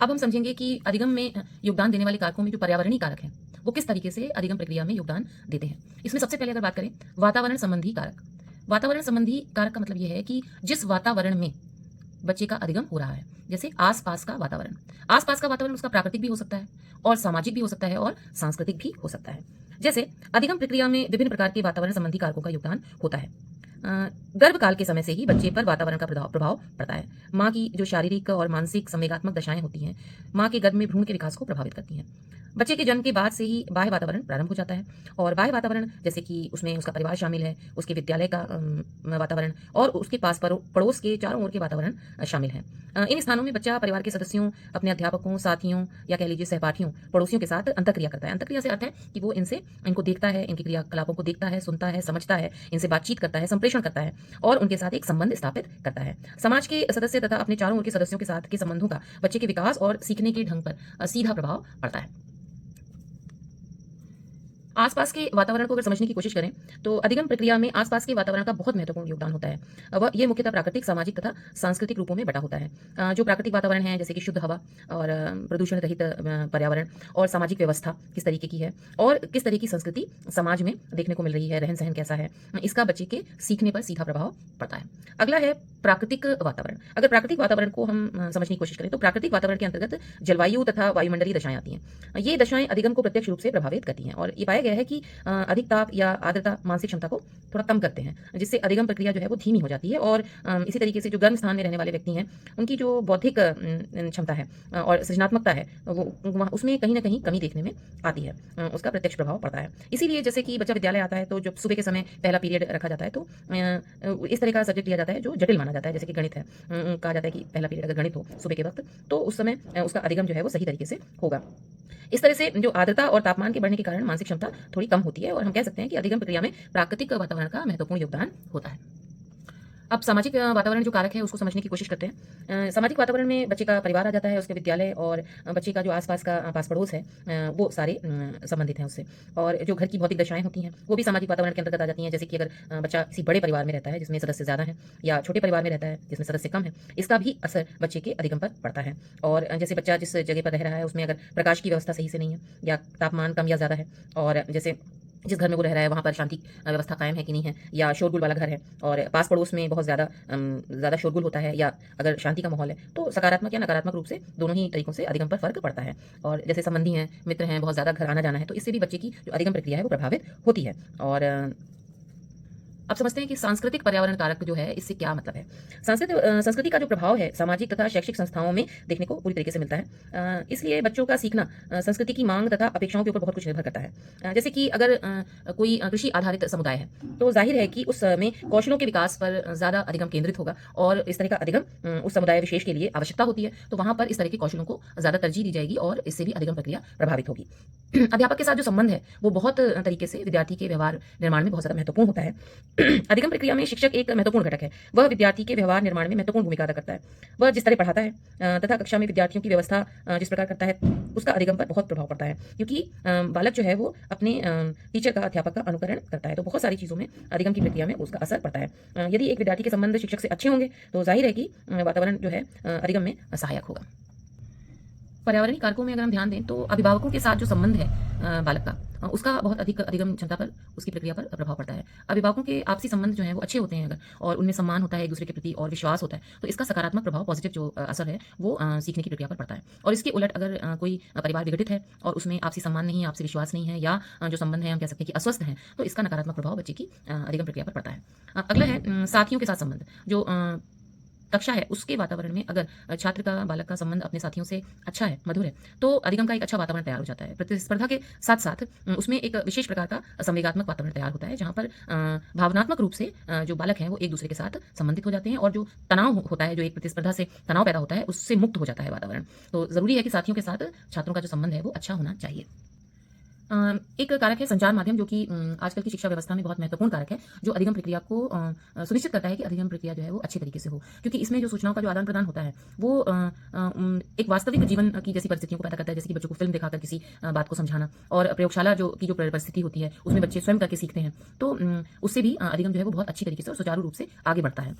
अब हम समझेंगे कि अधिगम में योगदान देने वाले कारकों में जो पर्यावरणीय कारक हैं वो किस तरीके से अधिगम प्रक्रिया में योगदान देते हैं। इसमें सबसे पहले अगर बात करें वातावरण संबंधी कारक। वातावरण संबंधी कारक का मतलब यह है कि जिस वातावरण में बच्चे का अधिगम हो रहा है, जैसे आसपास का वातावरण। आसपास का वातावरण उसका प्राकृतिक भी हो सकता है और सामाजिक भी हो सकता है और सांस्कृतिक भी हो सकता है। जैसे अधिगम प्रक्रिया में विभिन्न प्रकार के वातावरण संबंधी कारकों का योगदान होता है। गर्भकाल के समय से ही बच्चे पर वातावरण का प्रभाव पड़ता है। माँ की जो शारीरिक और मानसिक संवेगात्मक दशाएं होती हैं, माँ के गर्भ में भ्रूण के विकास को प्रभावित करती हैं। बच्चे के जन्म के बाद से ही बाह्य वातावरण प्रारंभ हो जाता है और बाह्य वातावरण जैसे कि उसमें उसका परिवार शामिल है, उसके विद्यालय का वातावरण और उसके पास पड़ोस के चारों ओर के वातावरण शामिल है। इन स्थानों में बच्चा परिवार के सदस्यों, अपने अध्यापकों, साथियों या कह लीजिए सहपाठियों, पड़ोसियों के साथ अंतःक्रिया करता है। अंतःक्रिया से अर्थ है कि वो इनको देखता है, इनके क्रियाकलापों को देखता है, सुनता है, समझता है, इनसे बातचीत करता है, संप्रेषण करता है और उनके साथ एक संबंध स्थापित करता है। समाज के सदस्य तथा अपने चारों ओर के सदस्यों के साथ के संबंधों का बच्चे के विकास और सीखने के ढंग पर सीधा प्रभाव पड़ता है। आसपास के वातावरण को अगर समझने की कोशिश करें तो अधिगम प्रक्रिया में आसपास के वातावरण का बहुत महत्वपूर्ण योगदान होता है। वह ये मुख्यतः प्राकृतिक, सामाजिक तथा सांस्कृतिक रूपों में बटा होता है। जो प्राकृतिक वातावरण है जैसे कि शुद्ध हवा और प्रदूषण रहित पर्यावरण और सामाजिक व्यवस्था किस तरीके की है और किस तरह की संस्कृति समाज में देखने को मिल रही है, रहन सहन कैसा है, इसका बच्चे के सीखने पर सीधा प्रभाव पड़ता है। अगला है प्राकृतिक वातावरण। अगर प्राकृतिक वातावरण को हम समझने की कोशिश करें तो प्राकृतिक वातावरण के अंतर्गत जलवायु तथा वायुमंडलीय दशाएं आती हैं। ये दशाएं अधिगम को प्रत्यक्ष रूप से प्रभावित करती हैं और ये पाया गया है कि अधिक ताप या आर्द्रता मानसिक क्षमता को थोड़ा कम करते हैं, जिससे अधिगम प्रक्रिया जो है वो धीमी हो जाती है और इसी तरीके से जो गर्म स्थान में रहने वाले व्यक्ति हैं उनकी जो बौद्धिक क्षमता है और सृजनात्मकता है वो उसमें कहीं ना कहीं कमी देखने में आती है। उसका प्रत्यक्ष प्रभाव पड़ता है। इसीलिए जैसे कि बच्चा विद्यालय आता है तो जब सुबह के समय पहला पीरियड रखा जाता है तो इस तरह का सब्जेक्ट लिया जाता है जो जटिल माना जाता है, जैसे कि गणित है। कहा जाता है कि पहला पीरियड अगर गणित हो सुबह के वक्त तो उस समय उसका अधिगम जो है वो सही तरीके से होगा। इस तरह से जो आर्द्रता और तापमान के बढ़ने के कारण मानसिक क्षमता थोड़ी कम होती है और हम कह सकते हैं कि अधिगम प्रक्रिया में प्राकृतिक वातावरण का महत्वपूर्ण योगदान होता है। अब सामाजिक वातावरण जो कारक है उसको समझने की कोशिश करते हैं। सामाजिक वातावरण में बच्चे का परिवार आ जाता है, उसके विद्यालय और बच्चे का जो आसपास का पास पड़ोस है वो सारे संबंधित हैं उससे। और जो घर की भौतिक दशाएं होती हैं वो भी सामाजिक वातावरण के अंतर्गत आ जाती हैं। जैसे कि अगर बच्चा किसी बड़े परिवार में रहता है जिसमें सदस्य ज़्यादा हैं या छोटे परिवार में रहता है जिसमें सदस्य कम है, इसका भी असर बच्चे के अधिगम पर पड़ता है। और जैसे बच्चा जिस जगह पर रह रहा है उसमें अगर प्रकाश की व्यवस्था सही से नहीं है या तापमान कम या ज़्यादा है और जैसे जिस घर में वो रह रहा है वहाँ पर शांति व्यवस्था कायम है कि नहीं है या शोरगुल वाला घर है और पास पड़ोस में बहुत ज़्यादा शोरगुल होता है या अगर शांति का माहौल है तो सकारात्मक या नकारात्मक रूप से दोनों ही तरीकों से अधिगम पर फर्क पड़ता है। और जैसे संबंधी हैं, मित्र हैं, बहुत ज़्यादा घर आना जाना है तो इससे भी बच्चे की जो अधिगम प्रक्रिया है वो प्रभावित होती है। और अब समझते हैं कि सांस्कृतिक पर्यावरण कारक जो है इससे क्या मतलब है। संस्कृति का जो प्रभाव है सामाजिक तथा शैक्षिक संस्थाओं में देखने को पूरी तरीके से मिलता है। इसलिए बच्चों का सीखना संस्कृति की मांग तथा अपेक्षाओं के ऊपर बहुत कुछ निर्भर करता है। जैसे कि अगर कोई कृषि आधारित समुदाय है तो जाहिर है कि उस में कौशलों के विकास पर ज़्यादा अधिगम केंद्रित होगा और इस तरह का अधिगम उस समुदाय विशेष के लिए आवश्यकता होती है, तो वहाँ पर इस तरह के कौशलों को ज़्यादा तरजीह दी जाएगी और इससे भी अधिगम प्रक्रिया प्रभावित होगी। अध्यापक के साथ जो संबंध है वो बहुत तरीके से विद्यार्थी के व्यवहार निर्माण में बहुत ज़्यादा महत्वपूर्ण होता है। अधिगम प्रक्रिया में शिक्षक एक महत्वपूर्ण घटक है। वह विद्यार्थी के व्यवहार निर्माण में महत्वपूर्ण भूमिका अदा करता है। वह जिस तरह पढ़ाता है तथा कक्षा में विद्यार्थियों की व्यवस्था जिस प्रकार करता है उसका अधिगम पर बहुत प्रभाव पड़ता है, क्योंकि बालक जो है वो अपने टीचर का, अध्यापक का अनुकरण करता है, तो बहुत सारी चीज़ों में अधिगम की प्रक्रिया में उसका असर पड़ता है। यदि एक विद्यार्थी के संबंध शिक्षक से अच्छे होंगे तो जाहिर है कि वातावरण जो है अधिगम में सहायक होगा। पर्यावरणीय कारकों में अगर हम ध्यान दें तो अभिभावकों के साथ जो संबंध है बालक का उसका बहुत अधिक अधिगम क्षमता पर, उसकी प्रक्रिया पर प्रभाव पड़ता है। अभिभावकों के आपसी संबंध जो है वो अच्छे होते हैं अगर और उनमें सम्मान होता है, एक दूसरे के प्रति और विश्वास होता है, तो इसका सकारात्मक प्रभाव, पॉजिटिव जो असर है वो सीखने की प्रक्रिया पर पड़ता है। और इसके उलट अगर कोई परिवार विघटित है और उसमें आपसी सम्मान नहीं है, आपसी विश्वास नहीं है या जो संबंध है हम कह सकते हैं कि अस्वस्थ है, तो इसका नकारात्मक प्रभाव बच्चे की अधिगम प्रक्रिया पर पड़ता है। अगला है साथियों के साथ संबंध। जो कक्षा है उसके वातावरण में अगर छात्र का, बालक का संबंध अपने साथियों से अच्छा है, मधुर है, तो अधिगम का एक अच्छा वातावरण तैयार हो जाता है। प्रतिस्पर्धा के साथ साथ उसमें एक विशेष प्रकार का संवेगात्मक वातावरण तैयार होता है जहाँ पर भावनात्मक रूप से जो बालक हैं वो एक दूसरे के साथ संबंधित हो जाते हैं और जो तनाव होता है, जो एक प्रतिस्पर्धा से तनाव पैदा होता है, उससे मुक्त हो जाता है वातावरण। तो ज़रूरी है कि साथियों के साथ छात्रों का जो संबंध है वो अच्छा होना चाहिए। एक कारक है संचार माध्यम, जो कि आजकल की शिक्षा व्यवस्था में बहुत महत्वपूर्ण कारक है, जो अधिगम प्रक्रिया को सुनिश्चित करता है कि अधिगम प्रक्रिया जो है वो अच्छे तरीके से हो, क्योंकि इसमें जो सूचनाओं का जो आदान प्रदान होता है वो एक वास्तविक जीवन की जैसी परिस्थितियों को पैदा करता है, जैसे कि बच्चों को फिल्म दिखाकर किसी बात को समझाना और प्रयोगशाला जो परिस्थिति होती है उसमें बच्चे स्वयं करके सीखते हैं, तो उससे भी अधिगम जो है वो बहुत अच्छी तरीके से और सुचारू रूप से आगे बढ़ता है।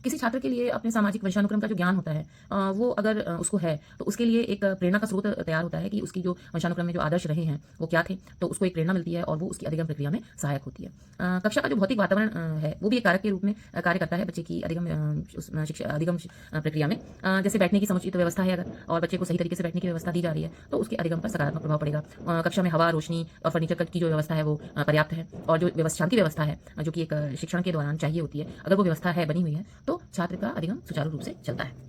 किसी छात्र के लिए अपने सामाजिक वंशानुक्रम का जो ज्ञान होता है वो अगर उसको है तो उसके लिए एक प्रेरणा का स्रोत तैयार होता है कि उसकी जो वंशानुक्रम में जो आदर्श रहे हैं वो क्या थे, तो उसको एक प्रेरणा मिलती है और वो उसकी अधिगम प्रक्रिया में सहायक होती है। कक्षा का जो भौतिक वातावरण है वो भी एक कारक के रूप में कार्य करता है बच्चे की अधिगम प्रक्रिया में। जैसे बैठने की समुचित व्यवस्था है अगर और बच्चे को सही तरीके से बैठने की व्यवस्था दी जा रही है तो उसके अधिगम पर सकारात्मक प्रभाव पड़ेगा। कक्षा में हवा, रोशनी और फर्नीचर की जो व्यवस्था है वो पर्याप्त है और जो शांति व्यवस्था है जो कि एक शिक्षण के दौरान चाहिए होती है, अगर वो व्यवस्था है बनी हुई है तो छात्र का अधिगम सुचारू रूप से चलता है।